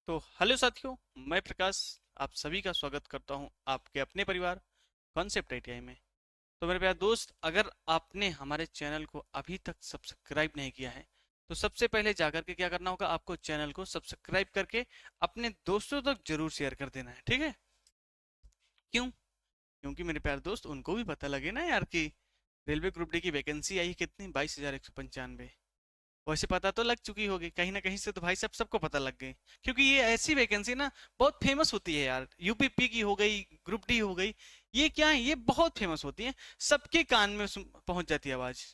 तो हेलो साथियों, मैं प्रकाश आप सभी का स्वागत करता हूं आपके अपने परिवार कॉन्सेप्ट आईटीआई में। तो मेरे प्यारे दोस्त, अगर आपने हमारे चैनल को अभी तक सब्सक्राइब नहीं किया है तो सबसे पहले जाकर के क्या करना होगा, आपको चैनल को सब्सक्राइब करके अपने दोस्तों तक जरूर शेयर कर देना है। ठीक है? क्यों? क्योंकि मेरे प्यारे दोस्त, उनको भी पता लगे ना यार कि रेलवे ग्रुप डी की वैकेंसी आई कितनी, 22,195। वैसे पता तो लग चुकी होगी कहीं ना कहीं से, तो भाई साहब सबको पता लग गई। क्योंकि ये ऐसी वैकेंसी ना बहुत फेमस होती है यार। यूपीपी की हो गई, ग्रुप डी हो गई, ये क्या है, ये बहुत फेमस होती है। सबके कान में पहुंच जाती है आवाज।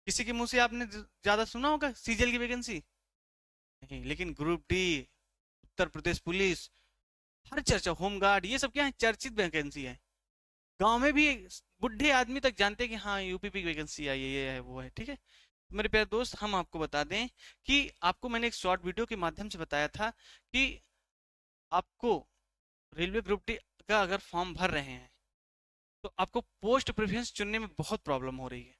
किसी के मुंह से आपने ज्यादा सुना होगा सीजीएल की वैकेंसी नहीं, लेकिन group D, Uttar Pradesh police, हर चर्चा, होमगार्ड, ये सब क्या है, चर्चित वैकेंसी है। गांव में भी बुढ़े आदमी तक जानते हैं कि हाँ यूपीपी की वैकेंसी आई है, ये है वो है। ठीक है? मेरे प्यारे दोस्त, हम आपको बता दें कि आपको मैंने एक शॉर्ट वीडियो के माध्यम से बताया था कि आपको रेलवे ग्रुप डी का अगर फॉर्म भर रहे हैं तो आपको पोस्ट प्रेफरेंस चुनने में बहुत प्रॉब्लम हो रही है।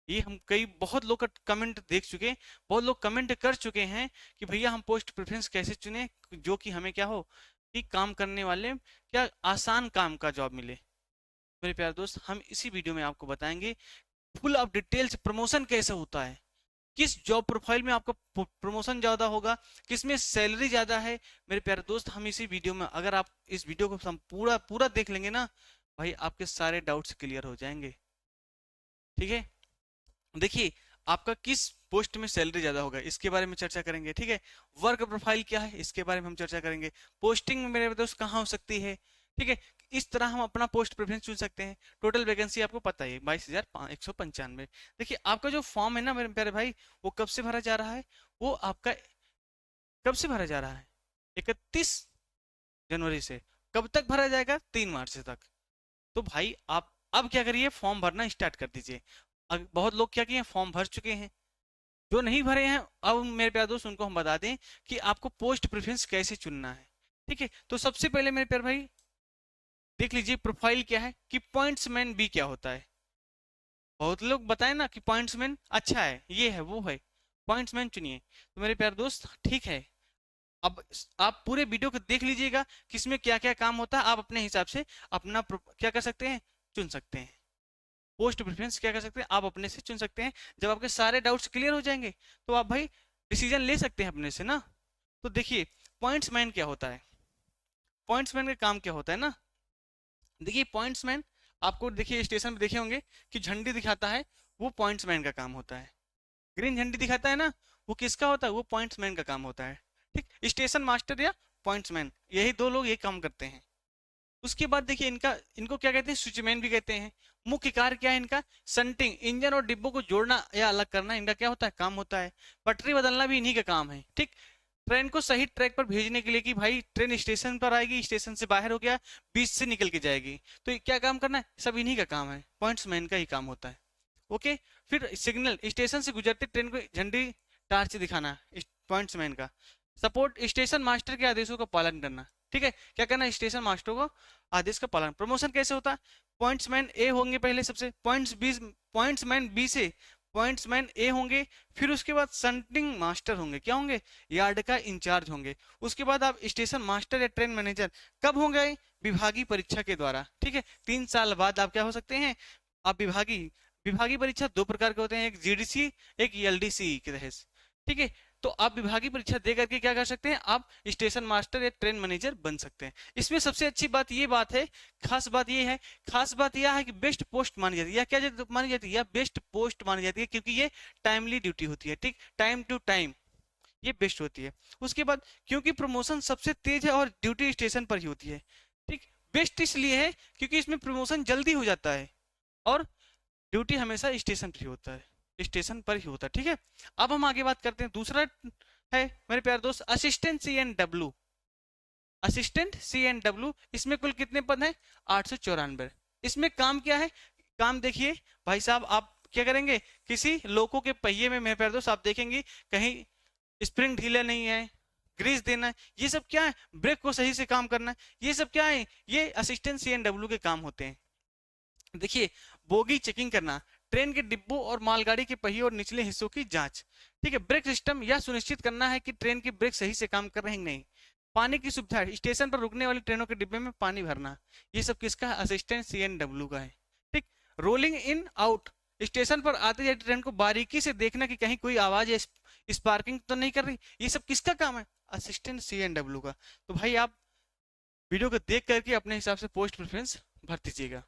ये हम कई बहुत लोग का कमेंट देख चुके हैं, बहुत लोग कमेंट कर चुके हैं कि भैया हम पोस्ट प्रेफरेंस कैसे चुने जो कि हमें क्या हो, कि काम करने वाले क्या आसान काम का जॉब मिले। मेरे प्यारे दोस्त, हम इसी वीडियो में आपको बताएंगे फुल ऑफ डिटेल्स प्रमोशन कैसे होता है, किस जॉब प्रोफाइल में आपका प्रमोशन ज्यादा होगा, किस में सैलरी ज्यादा है। मेरे प्यारे दोस्त, हम इसी वीडियो में, अगर आप इस वीडियो को हम पूरा पूरा देख लेंगे ना भाई, आपके सारे डाउट्स क्लियर हो जाएंगे। ठीक है? देखिए, आपका किस पोस्ट में सैलरी ज्यादा होगा इसके बारे में चर्चा करेंगे। ठीक है? वर्क प्रोफाइल क्या है इसके बारे में हम चर्चा करेंगे। पोस्टिंग में मेरे दोस्त कहाँ हो सकती है। ठीक है? इस तरह हम अपना पोस्ट प्रेफरेंस चुन सकते हैं। टोटल वैकेंसी आपको पता है 22,195। देखिए, आपका जो फॉर्म है ना मेरे प्यारे भाई, वो कब से भरा जा रहा है, वो आपका कब से भरा जा रहा है, 31 जनवरी से। कब तक भरा जाएगा, 3 मार्च तक। तो भाई आप अब क्या करिए, फॉर्म भरना स्टार्ट कर दीजिए। बहुत लोग क्या किए, फॉर्म भर चुके हैं। जो नहीं भरे हैं, अब मेरे प्यारे दोस्त उनको हम बता दें कि आपको पोस्ट प्रेफरेंस कैसे चुनना है। ठीक है? तो सबसे पहले मेरे प्यारे भाई देख लीजिए प्रोफाइल क्या है, कि पॉइंट्समैन बी क्या होता है। बहुत लोग बताए ना कि पॉइंट्समैन अच्छा है, ये है वो है, पॉइंट्समैन चुनिए। तो मेरे प्यारे दोस्त ठीक है, अब आप पूरे वीडियो को देख लीजिएगा किसमें क्या क्या काम होता है। आप अपने हिसाब से अपना क्या कर सकते हैं, चुन सकते हैं। पोस्ट प्रेफरेंस क्या कर सकते हैं, आप अपने से चुन सकते हैं। जब आपके सारे डाउट्स क्लियर हो जाएंगे तो आप भाई डिसीजन ले सकते हैं अपने से ना। तो देखिए, पॉइंट्समैन क्या होता है, पॉइंट्समैन का काम क्या होता है ना। देखिए, पॉइंट्समैन आपको देखिए स्टेशन में देखे होंगे कि झंडी दिखाता है, वो पॉइंट्समैन का काम होता है। ग्रीन झंडी दिखाता है ना, वो किसका होता है, वो पॉइंट्समैन का काम होता है। ठीक? स्टेशन मास्टर या पॉइंट्समैन, यही दो लोग ये काम करते हैं। उसके बाद देखिए, इनका इनको क्या कहते हैं, स्विचमैन भी कहते हैं। मुख्य कार्य क्या है इनका, संटिंग, इंजन और डिब्बों को जोड़ना या अलग करना इनका क्या होता है, काम होता है। पटरी बदलना भी इन्हीं का काम है। ठीक? ट्रेन को सही ट्रैक पर भेजने के लिए, कि भाई ट्रेन स्टेशन पर आएगी, स्टेशन से बाहर हो गया, बीच से निकल के जाएगी, तो ये क्या काम करना है, सब इन्हीं का काम है, पॉइंट्समैन का ही काम होता है। ओके? फिर सिग्नल, स्टेशन से गुजरते ट्रेन को झंडी टार्च दिखाना, पॉइंट्समैन का। सपोर्ट, स्टेशन मास्टर के आदेशों का पालन करना। ठीक है? क्या करना, स्टेशन मास्टर को आदेश का पालन। प्रमोशन कैसे होता है, पॉइंट्समैन ए होंगे पहले, सबसे पॉइंट्समैन बी से पॉइंट्समैन ए होंगे। फिर उसके बाद संटिंग मास्टर होंगे, क्या होंगे, यार्ड का इंचार्ज होंगे। उसके बाद आप स्टेशन मास्टर या ट्रेन मैनेजर कब होंगे, विभागीय परीक्षा के द्वारा। ठीक है? 3 साल बाद आप क्या हो सकते हैं, आप विभागीय विभागीय परीक्षा दो प्रकार के होते हैं, एक जीडीसी, एक एलडीसी के तहत। ठीक है? तो आप विभागीय परीक्षा दे करके क्या कर सकते हैं, आप स्टेशन मास्टर या ट्रेन मैनेजर बन सकते हैं। इसमें सबसे अच्छी बात ये बात है, खास बात ये है, खास बात यह है कि बेस्ट पोस्ट मानी जाती है, या क्या मानी जाती है, या बेस्ट पोस्ट मानी जाती है, क्योंकि ये टाइमली ड्यूटी होती है। ठीक? टाइम टू टाइम ये बेस्ट होती है। उसके बाद क्योंकि प्रमोशन सबसे तेज है और ड्यूटी स्टेशन पर ही होती है। ठीक? बेस्ट इसलिए है क्योंकि इसमें प्रमोशन जल्दी हो जाता है और ड्यूटी हमेशा स्टेशन पर ही होता है, स्टेशन पर ही होता है। ठीक है? अब हम आगे बात करते हैं, दूसरा है मेरे प्यारे दोस्त assistant C and W. Assistant C and W, इसमें कुल कितने पद हैं, 894। इसमें काम क्या है, काम देखिए भाई साहब, आप क्या करेंगे, किसी लोको के पहिए में मेरे प्यारे दोस्त आप देखेंगे कहीं स्प्रिंग ढीला नहीं है, ग्रीस देना है, ये सब क्या है, ब्रेक को सही से काम करना है, ये सब क्या है, ये असिस्टेंट सी एंड डब्ल्यू के काम होते हैं। देखिए, बोगी चेकिंग करना, ट्रेन के डिब्बों और मालगाड़ी के पहिए और निचले हिस्सों की जांच। ठीक है? ब्रेक सिस्टम, यह सुनिश्चित करना है कि ट्रेन के ब्रेक सही से काम कर रहे हैं नहीं। पानी की सुविधा है, स्टेशन पर रुकने वाली ट्रेनों के डिब्बे में पानी भरना, ये सब किसका है? असिस्टेंट CNW का है। ठीक। रोलिंग इन आउट, स्टेशन पर आते जाते ट्रेन को बारीकी से देखना कि कहीं कोई आवाज या स्पार्किंग तो नहीं कर रही, ये सब किसका काम है? असिस्टेंट CNW का। तो भाई आप वीडियो को देख करके अपने हिसाब से पोस्ट प्रेफरेंस भर दीजिएगा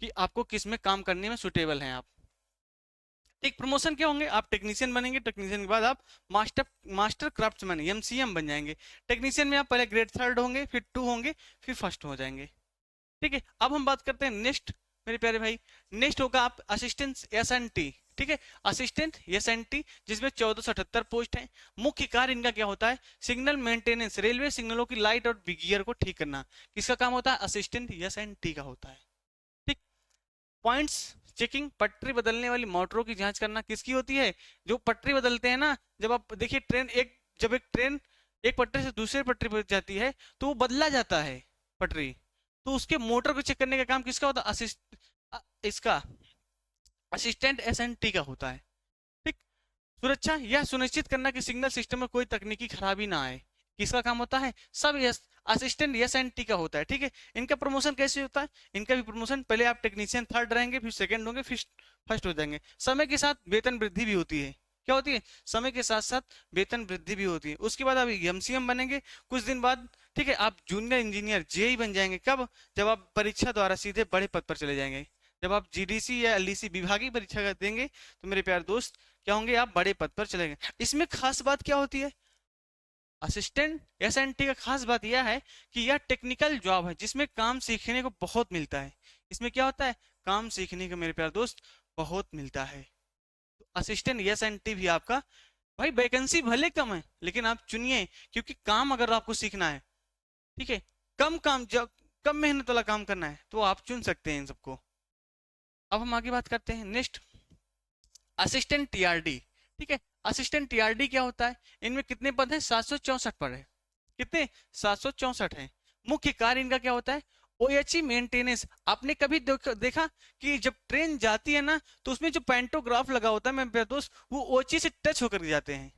कि आपको किस में काम करने में सुटेबल हैं आप। एक प्रमोशन क्या होंगे? आप टेक्नीशियन बनेंगे, टेक्नीशियन के बाद आप मास्टर मास्टर क्राफ्ट्समैन MCM बन जाएंगे। टेक्नीशियन में आप पहले ग्रेड 3 होंगे, फिर 2 होंगे, फिर फर्स्ट हो जाएंगे। ठीक है, अब हम बात करते हैं नेक्स्ट मेरे प्यारे भाई। नेक्स्ट होगा आप असिस्टेंट SNT। ठीक है, असिस्टेंट SNT, जिसमें 1478 पोस्ट है। मुख्य कार्य इनका क्या होता है? सिग्नल मेंटेनेंस, रेलवे सिग्नलों की लाइट और गियर को ठीक करना, किसका काम होता है? असिस्टेंट SNT का होता है। ठीक। पॉइंट्स चेकिंग, पटरी बदलने वाली मोटरों की जांच करना किसकी होती है? जो पटरी बदलते हैं ना, जब आप देखिए जब एक ट्रेन एक पटरी से दूसरे पटरी पर जाती है तो वो बदला जाता है पटरी, तो उसके मोटर को चेक करने का काम किसका होता है? इसका असिस्टेंट SNT का होता है। ठीक। सुरक्षा, यह सुनिश्चित करना कि सिग्नल सिस्टम में कोई तकनीकी खराबी ना आए, किसका काम होता है? सब असिस्टेंट SNT का होता है। ठीक है, इनका प्रमोशन कैसे होता है? इनका भी प्रमोशन, पहले आप टेक्नीशियन 3rd रहेंगे, फिर 2nd होंगे, फिर फर्स्ट हो जाएंगे। समय के साथ वेतन वृद्धि भी होती है। क्या होती है? समय के साथ साथ वेतन वृद्धि भी होती है। उसके बाद आप MCM बनेंगे कुछ दिन बाद। ठीक है, आप जूनियर इंजीनियर JE बन जाएंगे। कब? जब आप परीक्षा द्वारा सीधे बड़े पद पर चले जाएंगे। जब आप GDC या LDC विभागीय परीक्षा देंगे तो मेरे प्यारे दोस्त क्या होंगे? आप बड़े पद पर चले गए। इसमें खास बात क्या होती है? असिस्टेंट SNT का खास बात यह है कि यह टेक्निकल जॉब है जिसमें काम सीखने को बहुत मिलता है। इसमें क्या होता है? काम सीखने को मेरे प्यारे दोस्त बहुत मिलता है। तो असिस्टेंट SNT भी आपका भाई, वैकेंसी भले कम है लेकिन आप चुनिए, क्योंकि काम अगर आपको सीखना है, ठीक है, कम काम, जब कम मेहनत वाला काम करना है तो आप चुन सकते हैं इन सबको। अब हम आगे बात करते हैं नेक्स्ट, असिस्टेंट TRD। ठीक है, असिस्टेंट TRD क्या होता है? इनमें कितने पद हैं? 764 पद है। कितने? 764 है। मुख्य कार्य इनका क्या होता है? OHE maintenance. आपने कभी देखा कि जब ट्रेन जाती है ना तो उसमें जो पैंटोग्राफ लगा होता है मेरे दोस्त, वो OHE से टच होकर जाते हैं।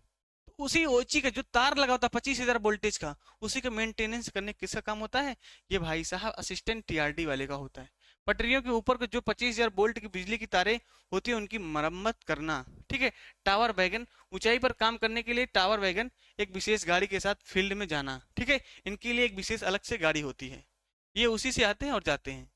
तो उसी OHE का जो तार लगा होता है 25,000 वोल्टेज का, उसी का मेंटेनेंस करने किसका काम होता है? ये भाई साहब असिस्टेंट TRD वाले का होता है। पटरियों के ऊपर जो 25,000 वोल्ट की बिजली की तारें होती है उनकी मरम्मत करना। ठीक है, टावर वैगन, ऊंचाई पर काम करने के लिए टावर वैगन एक विशेष गाड़ी के साथ फील्ड में जाना। ठीक है, इनके लिए एक विशेष अलग से गाड़ी होती है, ये उसी से आते हैं और जाते हैं।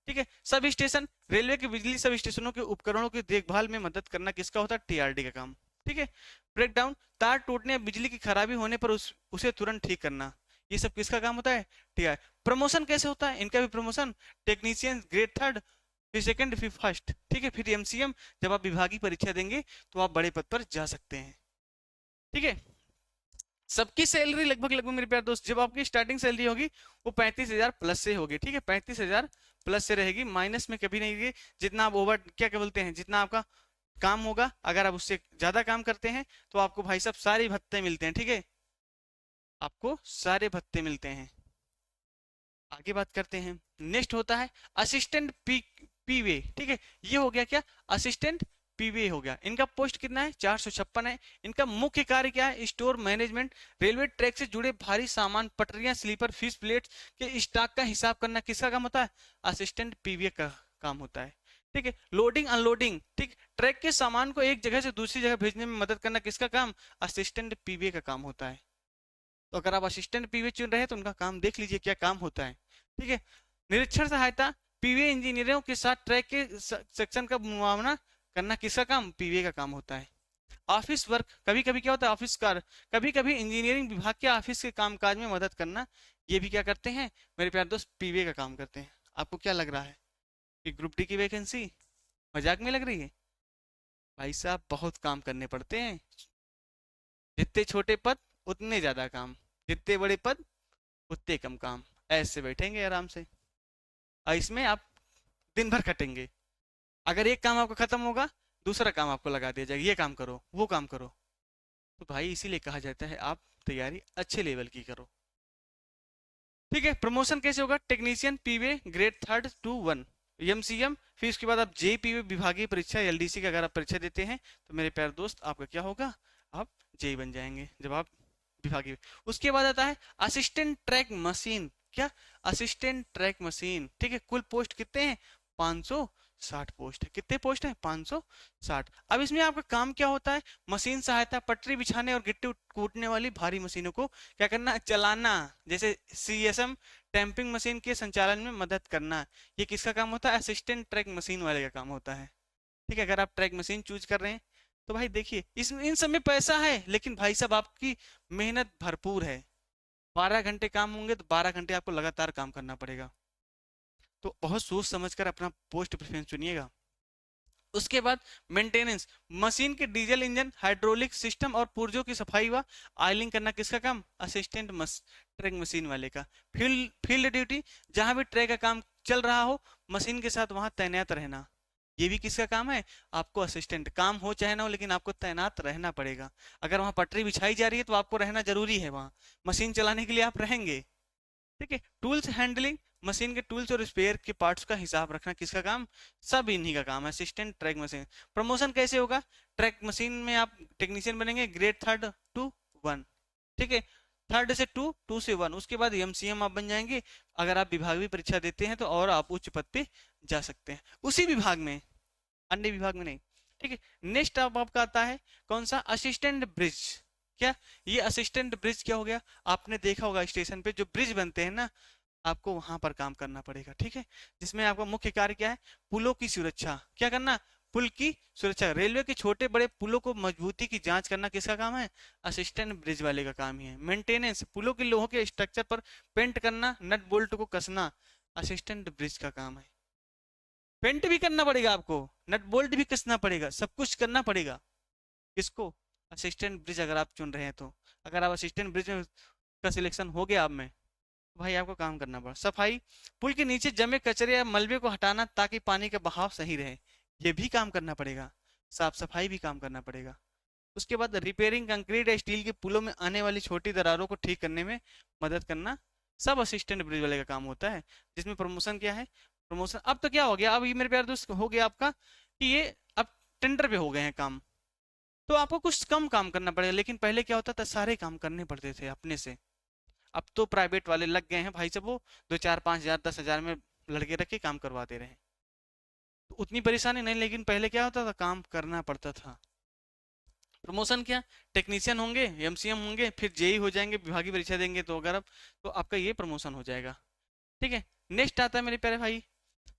ठीक है, सब स्टेशन, रेलवे के बिजली सब स्टेशनों के उपकरणों की देखभाल में मदद करना किसका होता है? TRD का काम। ठीक है, ब्रेक डाउन, तार टूटने या बिजली की खराबी होने पर उसे तुरंत ठीक करना, ये सब किसका काम होता है? TRD। प्रमोशन कैसे होता है? इनका भी प्रमोशन, टेक्नीशियन ग्रेड 3, फिर 2nd, फिर फर्स्ट। ठीक है, फिर MCM। जब आप विभागीय परीक्षा देंगे तो आप बड़े पद पर जा सकते हैं। ठीक है, सबकी सैलरी लगभग लगभग मेरे प्यारे दोस्त, जब आपकी स्टार्टिंग सैलरी होगी वो 35,000 प्लस से होगी। ठीक है, 35,000 प्लस से रहेगी, माइनस में कभी नहीं रहेगी। जितना आप ओवर क्या बोलते हैं, जितना आपका काम होगा, अगर आप उससे ज्यादा काम करते हैं तो आपको भाई साहब सारे भत्ते मिलते हैं। ठीक है, आपको सारे भत्ते मिलते हैं। आगे बात करते हैं, नेक्स्ट होता है असिस्टेंट पीवे। ठीक है, ये हो गया क्या? असिस्टेंट पीवे हो गया। इनका पोस्ट कितना है? 456 है। इनका मुख्य कार्य क्या है? स्टोर मैनेजमेंट, रेलवे ट्रैक से जुड़े भारी सामान, पटरियां, स्लीपर, फिश प्लेट्स के स्टॉक का हिसाब करना किसका काम होता है? असिस्टेंट पीवे का काम होता है। ठीक है, लोडिंग अनलोडिंग, ठीक, ट्रैक के सामान को एक जगह से दूसरी जगह भेजने में मदद करना किसका काम? असिस्टेंट पीवे का काम होता है। तो अगर आप असिस्टेंट पीवे चुन रहे हैं तो उनका काम देख लीजिए क्या काम होता है। ठीक है, निरीक्षण सहायता, पीवे इंजीनियरों के साथ ट्रैक के सेक्शन का मुआवना करना किसका काम? पीवे का काम होता है। ऑफिस वर्क, कभी कभी क्या होता है? ऑफिस कार्य, कभी कभी इंजीनियरिंग विभाग के ऑफिस के कामकाज में मदद करना, ये भी क्या करते हैं मेरे प्यारे दोस्त? पीवे का काम करते हैं। आपको क्या लग रहा है कि ग्रुप डी की वैकेंसी मजाक में लग रही है? भाई साहब बहुत काम करने पड़ते हैं। जितने छोटे पद उतने ज्यादा काम, जितने बड़े पद उतने कम काम। ऐसे बैठेंगे आराम से और इसमें आप दिन भर खटेंगे। अगर एक काम आपका खत्म होगा, दूसरा काम आपको लगा दिया जाएगा, ये काम करो, वो काम करो। तो भाई इसीलिए कहा जाता है आप तैयारी अच्छे लेवल की करो। ठीक है, प्रमोशन कैसे होगा? टेक्नीशियन पीवे ग्रेड 3 to 1, MCM, फिर उसके बाद आप JPV विभागीय परीक्षा LDC का अगर आप परीक्षा देते हैं तो मेरे प्यारे दोस्त आपका क्या होगा? आप JE बन जाएंगे। जब आप विभागीय। उसके बाद आता है असिस्टेंट ट्रैक मशीन। क्या? असिस्टेंट ट्रैक मशीन, ठीक है। कुल पोस्ट कितने हैं? 560 पोस्ट है। कितने पोस्ट हैं? 560। अब इसमें आपका काम क्या होता है? मशीन सहायता, पटरी बिछाने और गिट्टी कूटने वाली भारी मशीनों को क्या करना? चलाना। जैसे सीएसएम टैंपिंग मशीन के संचालन में मदद करना। ये किसका काम होता है? असिस्टेंट ट्रैक मशीन वाले का काम होता है, ठीक है। अगर आप ट्रैक मशीन चूज कर रहे हैं तो भाई देखिए, इस इन सब में पैसा है, लेकिन भाई साहब आपकी मेहनत भरपूर है। 12 घंटे काम होंगे तो 12 घंटे आपको लगातार काम करना पड़ेगा। तो बहुत सोच समझकर अपना पोस्ट प्रेफरेंस चुनिएगा। उसके बाद मेंटेनेंस, मशीन के डीजल इंजन, हाइड्रोलिक सिस्टम और पुर्जों की सफाई व ऑयलिंग करना किसका काम? असिस्टेंट ट्रैक मशीन वाले का। फील्ड ड्यूटी, जहां भी ट्रैक का काम चल रहा हो मशीन के साथ वहां तैनात रहना, ये भी किसका काम है? आपको असिस्टेंट। काम हो चाहे ना हो, लेकिन आपको तैनात रहना पड़ेगा। अगर वहां पटरी बिछाई जा रही है तो आपको रहना जरूरी है वहां, मशीन चलाने के लिए आप रहेंगे, ठीक है। टूल्स हैंडलिंग, मशीन के टूल्स और स्पेयर के पार्ट्स का हिसाब रखना किसका काम? सब इन्हीं का काम है, असिस्टेंट ट्रैक मशीन। प्रमोशन कैसे होगा? ट्रैक मशीन में आप टेक्नीशियन बनेंगे, ग्रेड 3 to 1, ठीक है। 3 से 2, 2 से 1, उसके बाद एमसीएम आप बन जाएंगे। अगर आप विभागीय परीक्षा देते हैं तो और आप उच्च पद पे जा सकते हैं उसी विभाग में, अन्य विभाग में नहीं, ठीक है। नेक्स्ट अब आपका आता है कौन सा? Assistant bridge. क्या? ये असिस्टेंट ब्रिज क्या हो गया? आपने देखा होगा स्टेशन पे जो ब्रिज बनते हैं ना, आपको वहां पर काम करना पड़ेगा, ठीक है। जिसमें आपका मुख्य कार्य क्या है? पुलों की सुरक्षा। क्या करना? पुल की सुरक्षा। रेलवे के छोटे बड़े पुलों को मजबूती की जांच करना किसका काम है? असिस्टेंट ब्रिज वाले का काम ही है। मेंटेनेंस, पुलों के लोहों के स्ट्रक्चर पर पेंट करना, नट बोल्ट को कसना, असिस्टेंट ब्रिज का काम है। पेंट भी करना पड़ेगा आपको, नट बोल्ट भी कसना पड़ेगा, सब कुछ करना पड़ेगा। किसको? असिस्टेंट ब्रिज अगर आप चुन रहे हैं तो। अगर आप असिस्टेंट ब्रिज में का सिलेक्शन हो गया आप में, तो भाई आपको काम करना पड़ा। सफाई, पुल के नीचे जमे कचरे या मलबे को हटाना ताकि पानी का बहाव सही रहे, ये भी काम करना पड़ेगा। साफ सफाई भी काम करना पड़ेगा। उसके बाद रिपेयरिंग, कंक्रीट या स्टील के पुलों में आने वाली छोटी दरारों को ठीक करने में मदद करना, सब असिस्टेंट ब्रिज वाले का काम होता है। जिसमें प्रमोशन क्या है? प्रमोशन अब तो क्या हो गया, अब ये मेरे प्यारे दोस्त हो गया आपका कि ये अब टेंडर पे हो गए हैं काम, तो आपको कुछ कम काम करना पड़ेगा। लेकिन पहले क्या होता था? सारे काम करने पड़ते थे अपने से। अब तो प्राइवेट वाले लग गए हैं भाई साहब, वो 2 4 5 हजार 10 हजार में लड़के रख के काम करवा दे रहे हैं, तो उतनी परेशानी नहीं। लेकिन पहले क्या होता था? काम करना पड़ता था। प्रमोशन क्या? टेक्नीशियन होंगे, एमसीएम होंगे, फिर जेई हो जाएंगे, विभागीय परीक्षा देंगे तो अगर अब तो आपका ये प्रमोशन हो जाएगा, ठीक है। नेक्स्ट आता है मेरे प्यारे भाई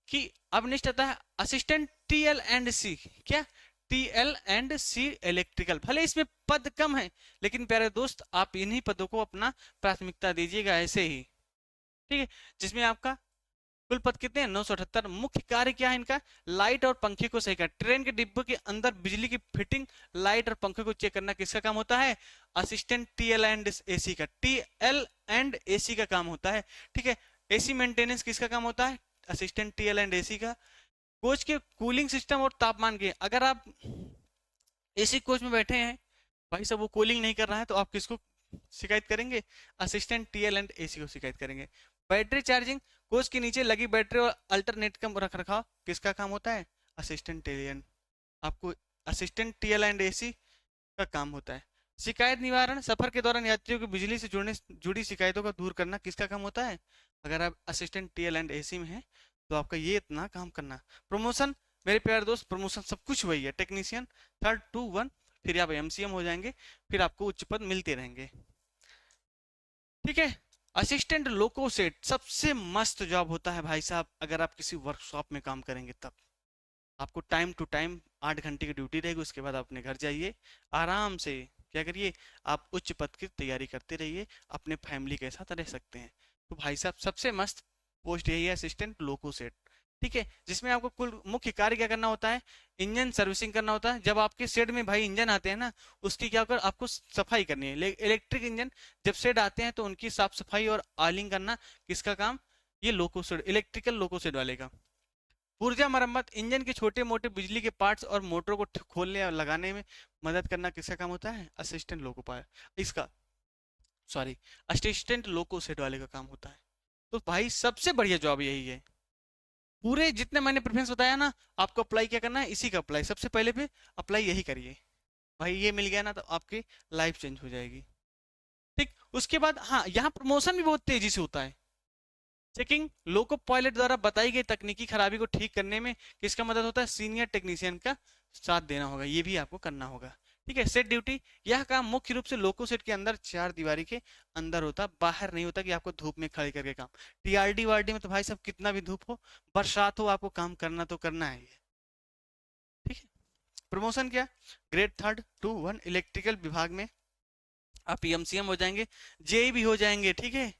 कि अब नेक्स्ट आता है असिस्टेंट TL&C। क्या? TL&C electrical. भले इसमें पद कम है, लेकिन प्यारे दोस्त आप इन्हीं पदों को अपना प्राथमिकता दीजिएगा ऐसे ही, ठीक है। जिसमें आपका कुल पद कितने हैं? 978। मुख्य कार्य क्या है इनका? लाइट और पंखे को सही कर, ट्रेन के डिब्बे के अंदर बिजली की फिटिंग, लाइट और पंखे को चेक करना किसका काम होता है? असिस्टेंट TL&AC का। TL&AC का काम होता है, ठीक है। एसी मेंटेनेंस किसका काम होता है? असिस्टेंट TL&AC का। कोच के कूलिंग सिस्टम और तापमान के, अगर आप एसी कोच में बैठे हैं भाई साहब, वो कूलिंग नहीं कर रहा है तो आप किसको शिकायत करेंगे? असिस्टेंट TL&AC को शिकायत करेंगे। बैटरी चार्जिंग, कोच के नीचे लगी बैटरी और अल्टरनेट का रख रखाव किसका काम होता है? Assistant TL। आपको असिस्टेंट TL&AC का काम होता है। शिकायत निवारण, सफर के दौरान यात्रियों को बिजली से जुड़ी शिकायतों को दूर करना किसका काम होता है? अगर आप असिस्टेंट TL&AC में हैं तो आपका ये इतना काम करना। प्रमोशन मेरे प्यारे दोस्त, प्रमोशन सब कुछ वही है, टेक्नीशियन 3 to 1, फिर आप एमसीएम हो जाएंगे, फिर आपको उच्च पद मिलते रहेंगे, ठीक है। असिस्टेंट लोको सेट सबसे मस्त जॉब होता है भाई साहब। अगर आप किसी वर्कशॉप में काम करेंगे तब आपको टाइम टू टाइम 8 घंटे की ड्यूटी रहेगी, उसके बाद आप अपने घर जाइए आराम से, क्या करिए? आप उच्च पद की तैयारी करते रहिए, अपने फैमिली के साथ रह सकते हैं। तो भाई साहब सबसे मस्त पोस्ट यही है, असिस्टेंट लोको सेट, ठीक है। जिसमें आपको कुल मुख्य कार्य क्या करना होता है? इंजन सर्विसिंग करना होता है। जब आपके शेड में भाई इंजन आते हैं ना, उसकी क्या कर आपको सफाई करनी है। इलेक्ट्रिक इंजन जब शेड आते हैं तो उनकी साफ सफाई और ऑयलिंग करना किसका काम? ये loco shed, electrical loco shed वाले का। ऊर्जा मरम्मत, इंजन के छोटे मोटे बिजली के पार्ट्स और मोटरों को खोलने और लगाने में मदद करना किसका काम होता है? असिस्टेंट लोको पायर इसका, सॉरी, असिस्टेंट लोको सेट वाले का काम होता है। तो भाई सबसे बढ़िया जॉब यही है। पूरे जितने मैंने प्रेफरेंस बताया ना, आपको अप्लाई क्या करना है? इसी का अप्लाई सबसे पहले पे अप्लाई यही करिए भाई। ये मिल गया ना तो आपकी लाइफ चेंज हो जाएगी, ठीक है। उसके बाद हाँ, यहाँ प्रमोशन भी बहुत तेजी से होता है। चेकिंग, लोको पायलट द्वारा बताई गई तकनीकी खराबी को ठीक करने में किसका मदद होता है? सीनियर टेक्नीशियन का साथ देना होगा, ये भी आपको करना होगा। ठीक है। सेट ड्यूटी, यह काम मुख्य रूप से लोको सेट के अंदर चार दीवारी के अंदर होता, बाहर नहीं होता कि आपको धूप में खड़े करके काम। टीआरडी वारडी में तो भाई साहब कितना भी धूप हो, बरसात हो, आपको काम करना तो करना है ये। ठीक है। प्रमोशन क्या? ग्रेड 3 टू 1 इलेक्ट्रिकल विभाग में आप पीएमसीएम हो जाएंगे, जेई भी हो जाएंगे। ठीक है।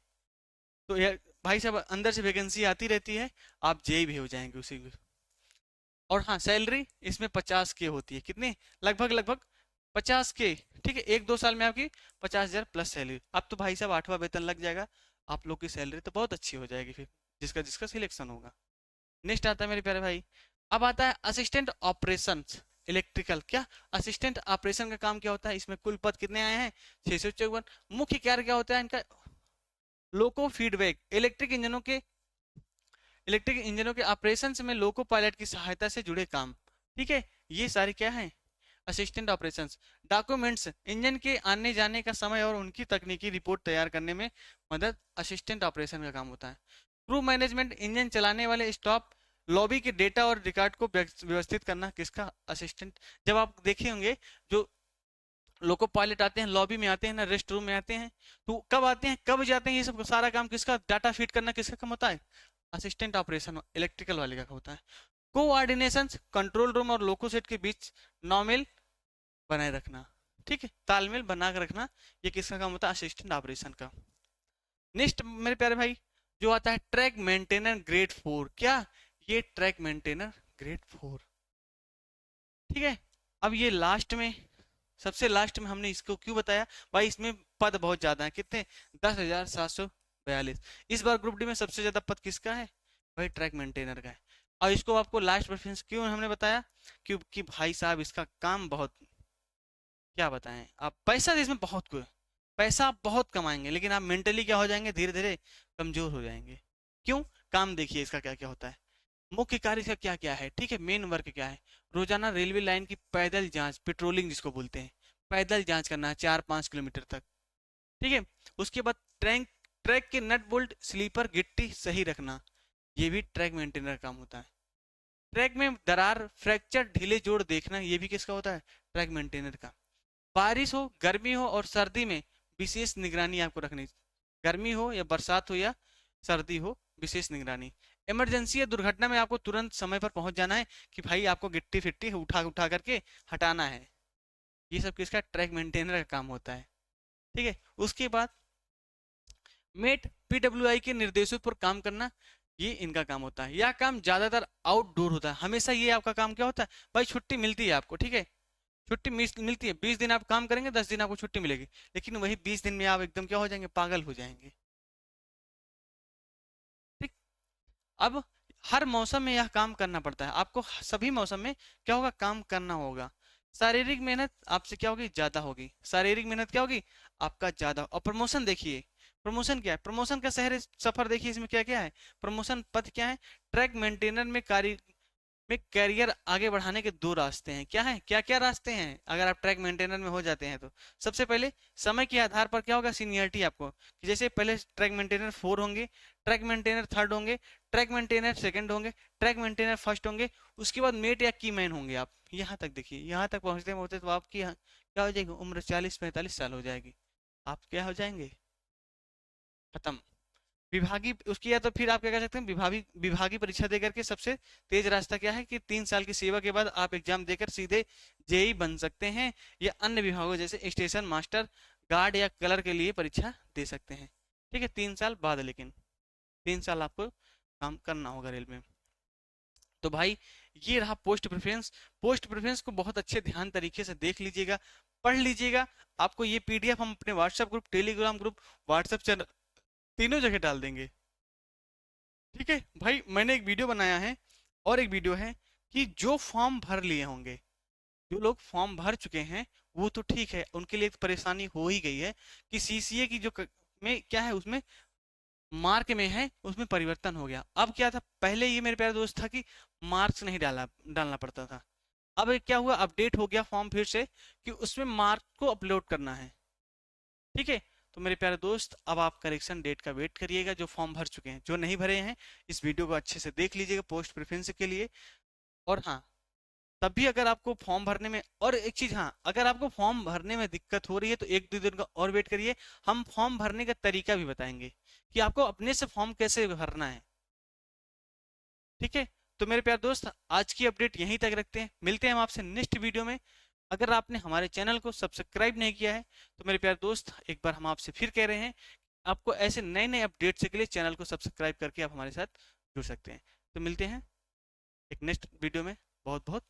तो यार भाई साहब अंदर से वैकेंसी आती रहती है, आप जेई भी हो जाएंगे उसी में। और हाँ, सैलरी इसमें 50K होती है। कितनी? लगभग लगभग 50K। ठीक है। 1-2 साल में आपकी 50,000 प्लस सैलरी। अब तो भाई साहब 8वां वेतन लग जाएगा, आप लोग की सैलरी तो बहुत अच्छी हो जाएगी फिर, जिसका जिसका सिलेक्शन होगा। नेक्स्ट आता है मेरे प्यारे भाई, अब आता है असिस्टेंट ऑपरेशन इलेक्ट्रिकल। क्या? असिस्टेंट ऑपरेशन का काम क्या होता है? इसमें कुल पद कितने आए हैं? 654। मुख्य कार्य क्या होता है इनका? लोको फीडबैक, इलेक्ट्रिक इंजनों के ऑपरेशन में लोको पायलट की सहायता से जुड़े काम। ठीक है। ये सारे क्या है? Assistant operations. डॉक्यूमेंट्स, इंजन के आने जाने का समय और उनकी तकनीकी रिपोर्ट तैयार करने में मदद असिस्टेंट ऑपरेशन का काम होता है। क्रू मैनेजमेंट, इंजन चलाने वाले स्टॉप लॉबी के डेटा और रिकॉर्ड को व्यवस्थित करना किसका? असिस्टेंट। जब आप देखे होंगे जो लोको पायलट आते हैं, लॉबी में आते हैं ना, रेस्ट रूम में आते हैं, तो कब आते हैं कब जाते हैं, ये सब सारा काम किसका? डाटा फीड करना किसका काम होता है? असिस्टेंट ऑपरेशन इलेक्ट्रिकल वाले का होता है। कोऑर्डिनेशन, कंट्रोल रूम और लोको सेट के बीच नॉर्मल बनाए रखना। ठीक है। तालमेल बना कर रखना, ये किसका काम होता है? असिस्टेंट ऑपरेशन का। नेक्स्ट मेरे प्यारे भाई जो आता है ट्रैक मेंटेनर ग्रेड 4। क्या? ये ट्रैक मेंटेनर ग्रेड 4। ठीक है। अब ये लास्ट में, सबसे लास्ट में हमने इसको क्यों बताया भाई? इसमें पद बहुत ज्यादा है। कितने? 10,742। इस बार ग्रुप डी में सबसे ज्यादा पद किसका है भाई? ट्रैक मेंटेनर का है। और इसको आपको लास्ट प्रेफरेंस क्यों हमने बताया? क्योंकि भाई साहब इसका काम बहुत, क्या बताएं, आप पैसा इसमें बहुत को पैसा आप बहुत कमाएंगे, लेकिन आप मेंटली क्या हो जाएंगे? धीरे धीरे कमजोर हो जाएंगे। क्यों? काम देखिए इसका क्या क्या होता है। मुख्य कार्य इसका क्या क्या है? ठीक है। मेन वर्क क्या है? रोजाना रेलवे लाइन की पैदल जांच, पेट्रोलिंग जिसको बोलते हैं, पैदल जांच करना है 4-5 किलोमीटर तक। ठीक है। उसके बाद ट्रैक ट्रैक के नट बोल्ट, स्लीपर, गिट्टी सही रखना, ये भी ट्रैक मेंटेनर का काम होता है। ट्रैक में दरार, फ्रैक्चर, ढीले जोड़ देखना, ये भी किसका होता है? ट्रैक मेंटेनर का। बारिश हो, गर्मी हो और सर्दी में विशेष निगरानी आपको रखनी। गर्मी हो या बरसात हो या सर्दी हो, विशेष निगरानी। इमरजेंसी या दुर्घटना में आपको तुरंत समय पर पहुंच जाना है कि भाई आपको गिट्टी फिट्टी उठा उठा करके हटाना है। ये सब किसका? ट्रैक मेंटेनर का काम होता है। ठीक है। उसके बाद मेट, पीडब्ल्यूआई के निर्देशों पर काम करना, ये इनका काम होता है। यह काम ज्यादातर आउटडोर होता है हमेशा। ये आपका काम क्या होता है भाई? छुट्टी मिलती है आपको। ठीक है। छुट्टी मिलती है, 20 दिन आप काम करेंगे, 10 दिन आपको छुट्टी मिलेगी, लेकिन वही 20 दिन में आप एकदम क्या हो जाएंगे? पागल हो जाएंगे। ठीक। अब हर मौसम में यह काम करना पड़ता है आपको, सभी मौसम में क्या होगा? काम करना होगा। शारीरिक मेहनत आपसे क्या होगी? ज्यादा होगी। शारीरिक मेहनत क्या होगी? आपका ज्यादा। और प्रमोशन देखिए, प्रमोशन क्या है? प्रमोशन का शहर सफर देखिए, इसमें क्या क्या है? प्रमोशन पथ क्या है? ट्रैक मेंटेनर में कार्य में कैरियर आगे बढ़ाने के दो रास्ते हैं। क्या है? क्या क्या रास्ते हैं अगर आप ट्रैक मेंटेनर में हो जाते हैं तो? सबसे पहले समय के आधार पर क्या होगा? सीनियरिटी आपको, कि जैसे पहले ट्रैक मेंटेनर 4 होंगे, ट्रैक मेंटेनर 3rd होंगे, ट्रैक मेंटेनर 2nd होंगे, ट्रैक मेंटेनर 1st होंगे, उसके बाद मेट या की मैन होंगे आप। यहाँ तक देखिए, यहाँ तक पहुंचते पहुंचते तो आपकी क्या हो जाएगी? उम्र 40-45 साल हो जाएगी, आप क्या हो जाएंगे? खत्म। विभागीय उसकी, या तो फिर आप क्या कर सकते हैं? विभागीय परीक्षा देकर के सबसे तेज रास्ता क्या है कि 3 साल की सेवा के बाद आप एग्जाम देकर सीधे जेई बन सकते हैं, या अन्य विभागों जैसे स्टेशन मास्टर, गार्ड या कलर के लिए परीक्षा दे सकते हैं। ठीक है। 3 साल बाद, लेकिन 3 साल आपको काम करना होगा रेलवे में। तो भाई ये रहा पोस्ट प्रेफरेंस। पोस्ट प्रेफरेंस को बहुत अच्छे ध्यान तरीके से देख लीजिएगा, पढ़ लीजिएगा। आपको ये पीडीएफ हम अपने WhatsApp group, Telegram group, WhatsApp channel, तीनों जगह डाल देंगे। ठीक है भाई। मैंने एक वीडियो बनाया है, और एक वीडियो है कि जो फॉर्म भर लिए होंगे, जो लोग फॉर्म भर चुके हैं, वो तो ठीक है, उनके लिए परेशानी हो ही गई है कि सीसीए की जो में क्या है, उसमें मार्क में है, उसमें परिवर्तन हो गया। अब क्या था, पहले ये मेरे प्यारे दोस्त था कि मार्क्स नहीं डालना पड़ता था। अब ये क्या हुआ? अपडेट हो गया फॉर्म फिर से कि उसमें मार्क को अपलोड करना है। ठीक है। तो मेरे प्यारे दोस्त अब आप करेक्शन डेट का वेट करिएगा, जो फॉर्म भर चुके हैं। जो नहीं भरे हैं इस वीडियो को अच्छे से देख लीजिएगा पोस्ट प्रेफरेंस के लिए। और हाँ, तब भी अगर आपको फॉर्म भरने में, और एक चीज, हाँ, अगर आपको फॉर्म भरने में दिक्कत हो रही है तो 1-2 दिन का और वेट करिए। हम फॉर्म भरने का तरीका भी बताएंगे कि आपको अपने से फॉर्म कैसे भरना है। ठीक है, तो मेरे प्यारे दोस्त आज की अपडेट यहीं तक रखते हैं, मिलते हैं हम आपसे नेक्स्ट वीडियो में। अगर आपने हमारे चैनल को सब्सक्राइब नहीं किया है तो मेरे प्यारे दोस्त एक बार हम आपसे फिर कह रहे हैं, आपको ऐसे नए नए अपडेट्स के लिए चैनल को सब्सक्राइब करके आप हमारे साथ जुड़ सकते हैं। तो मिलते हैं एक नेक्स्ट वीडियो में। बहुत बहुत